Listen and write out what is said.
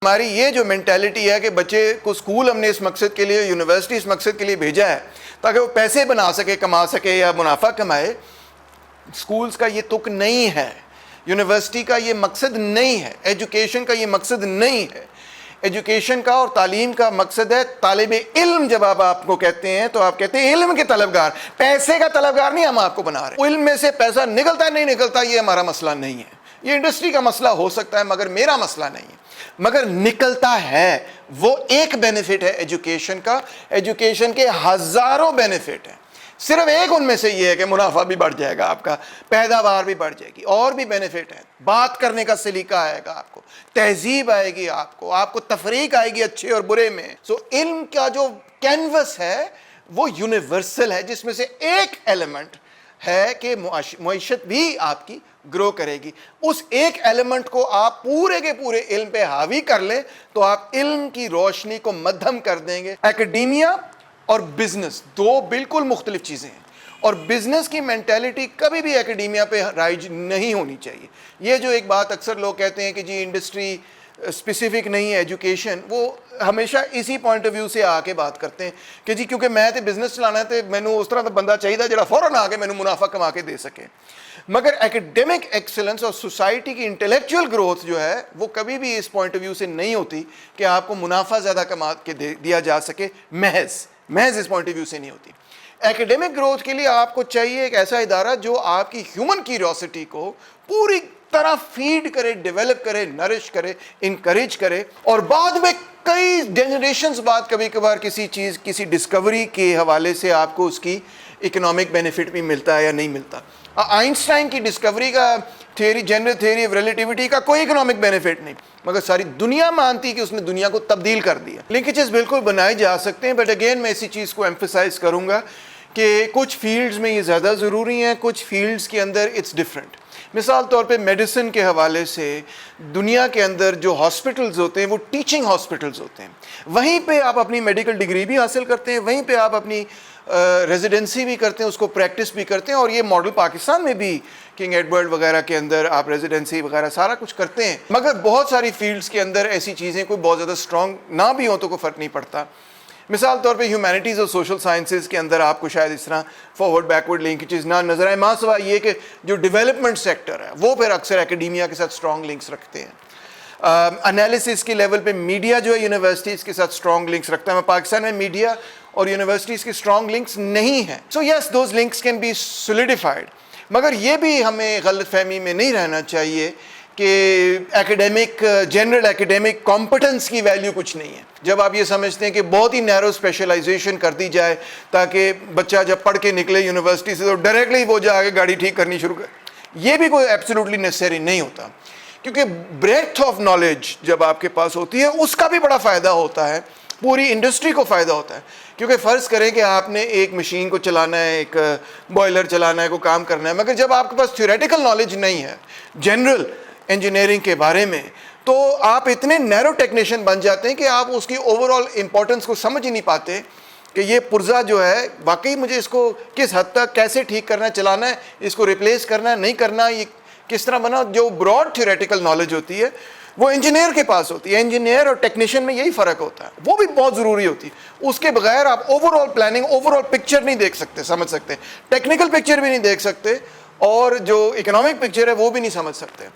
ہماری یہ جو مینٹیلٹی ہے کہ بچے کو اسکول ہم نے اس مقصد کے لیے، یونیورسٹی اس مقصد کے لیے بھیجا ہے تاکہ وہ پیسے بنا سکے، کما سکے یا منافع کمائے، اسکولز کا یہ تک نہیں ہے، یونیورسٹی کا یہ مقصد نہیں ہے، ایجوکیشن کا یہ مقصد نہیں ہے۔ ایجوکیشن کا اور تعلیم کا مقصد ہے طالب علم۔ جب آپ کو کہتے ہیں تو آپ کہتے ہیں علم کے طلبگار، پیسے کا طلبگار نہیں ہم آپ کو بنا رہے۔ علم میں سے پیسہ نکلتا ہے نہیں نکلتا یہ ہمارا مسئلہ نہیں ہے، یہ انڈسٹری کا مسئلہ ہو سکتا ہے مگر میرا مسئلہ نہیں ہے۔ مگر نکلتا ہے، وہ ایک بینیفٹ ہے ایجوکیشن کا۔ ایجوکیشن کے ہزاروں بینیفٹ ہیں، صرف ایک ان میں سے یہ ہے کہ منافع بھی بڑھ جائے گا، آپ کا پیداوار بھی بڑھ جائے گی، اور بھی بینیفٹ ہے، بات کرنے کا سلیقہ آئے گا آپ کو، تہذیب آئے گی آپ کو تفریق آئے گی اچھے اور برے میں۔ علم کا جو کینوس ہے وہ یونیورسل ہے، جس میں سے ایک ایلیمنٹ ہے کہ معیشت بھی آپ کی گرو کرے گی۔ اس ایک ایلیمنٹ کو آپ پورے کے پورے علم پہ حاوی کر لیں تو آپ علم کی روشنی کو مدھم کر دیں گے۔ ایکڈیمیا اور بزنس دو بالکل مختلف چیزیں ہیں، اور بزنس کی مینٹیلٹی کبھی بھی ایکڈیمیا پہ رائج نہیں ہونی چاہیے۔ یہ جو ایک بات اکثر لوگ کہتے ہیں کہ جی انڈسٹری اسپیسیفک نہیں ہے ایجوکیشن، وہ ہمیشہ اسی پوائنٹ آف ویو سے آ کے بات کرتے ہیں کہ جی کیونکہ میں تے بزنس چلانا ہے تے مینوں اس طرح دا بندہ چاہیے جڑا فوراً آ کے مینوں منافع کما کے دے سکے۔ مگر ایکڈیمک ایکسلنس اور سوسائٹی کی انٹلیکچوئل گروتھ جو ہے وہ کبھی بھی اس پوائنٹ آف ویو سے نہیں ہوتی کہ آپ کو منافع زیادہ کما کے دیا جا سکے، محض اس پوائنٹ آف ویو سے نہیں ہوتی۔ ایکڈیمک گروتھ کے لیے آپ کو چاہیے ایک ایسا ادارہ جو آپ کی ہیومن کیوریوسٹی کو پوری طرح فیڈ کرے، ڈیولپ کرے، نرش کرے، انکریج کرے، اور بعد میں کئی جنریشنز بعد کبھی کبھار کسی چیز، کسی ڈسکوری کے حوالے سے آپ کو اس کی اکنامک بینیفٹ بھی ملتا ہے یا نہیں ملتا۔ آئنسٹائن کی ڈسکوری کا theory, general theory of relativity کا کوئی اکنامک بینیفٹ نہیں، مگر ساری دنیا مانتی کہ اس نے دنیا کو تبدیل کر دیا۔ لنکیجز بالکل بنائے جا سکتے ہیں، بٹ اگین میں اسی چیز کو ایمفیسائز کروں گا کہ کچھ فیلڈز میں یہ زیادہ ضروری ہیں، کچھ فیلڈز کے اندر اٹس ڈفرینٹ۔ مثال طور پہ میڈیسن کے حوالے سے دنیا کے اندر جو ہاسپٹلز ہوتے ہیں وہ ٹیچنگ ہاسپٹلز ہوتے ہیں، وہیں پہ آپ اپنی میڈیکل ڈگری بھی حاصل کرتے ہیں، وہیں پہ آپ اپنی ریزیڈنسی بھی کرتے ہیں، اس کو پریکٹس بھی کرتے ہیں، اور یہ ماڈل پاکستان میں بھی کنگ ایڈورڈ وغیرہ کے اندر آپ ریزیڈنسی وغیرہ سارا کچھ کرتے ہیں۔ مگر بہت ساری فیلڈز کے اندر ایسی چیزیں کوئی بہت زیادہ اسٹرانگ نہ بھی ہوں تو کوئی فرق نہیں پڑتا۔ مثال طور پہ ہیومینٹیز اور سوشل سائنسز کے اندر آپ کو شاید اس طرح فارورڈ بیکورڈ لنکیجز نہ نظر آئے، ماں سوا یہ کہ جو ڈیولپمنٹ سیکٹر ہے وہ پھر اکثر ایکڈیمیا کے ساتھ اسٹرانگ لنکس رکھتے ہیں۔ انالیسس کی لیول پہ میڈیا جو ہے یونیورسٹیز کے ساتھ اسٹرانگ لنکس رکھتا ہے۔ پاکستان میں میڈیا اور یونیورسٹیز کی اسٹرانگ لنکس نہیں ہیں، سو یس دوز لنکس کین بی سولیڈیفائڈ، مگر یہ بھی ہمیں غلط فہمی میں نہیں رہنا چاہیے کہ ایکڈیمک، جنرل ایکڈیمک کمپٹنس کی ویلیو کچھ نہیں ہے۔ جب آپ یہ سمجھتے ہیں کہ بہت ہی نیرو اسپیشلائزیشن کر دی جائے تاکہ بچہ جب پڑھ کے نکلے یونیورسٹی سے تو ڈائریکٹلی وہ جا کے گاڑی ٹھیک کرنی شروع کر، یہ بھی کوئی ایبسلیوٹلی نیسیسری نہیں ہوتا، کیونکہ بریتھ آف نالج جب آپ کے پاس ہوتی ہے اس کا بھی بڑا فائدہ ہوتا ہے، پوری انڈسٹری کو فائدہ ہوتا ہے۔ کیونکہ فرض کریں کہ آپ نے ایک مشین کو چلانا ہے، ایک بوائلر چلانا ہے، کوئی کام کرنا ہے، مگر جب آپ کے پاس تھیوریٹیکل نالج نہیں ہے جنرل انجینئرنگ کے بارے میں، تو آپ اتنے نیرو ٹیکنیشین بن جاتے ہیں کہ آپ اس کی اوور آل امپورٹنس کو سمجھ ہی نہیں پاتے کہ یہ پرزہ جو ہے واقعی مجھے اس کو کس حد تک کیسے ٹھیک کرنا، چلانا ہے، اس کو ریپلیس کرنا ہے نہیں کرنا، یہ کس طرح بنا۔ جو براڈ تھیوریٹیکل نالج ہوتی ہے وہ انجینئر کے پاس ہوتی ہے، انجینئر اور ٹیکنیشین میں یہی فرق ہوتا ہے، وہ بھی بہت ضروری ہوتی ہے۔ اس کے بغیر آپ over all planning, over all picture نہیں دیکھ سکتے، سمجھ سکتے، ٹیکنیکل پکچر بھی نہیں دیکھ سکتے، اور جو اکنامک پکچر ہے وہ بھی نہیں سمجھ سکتے۔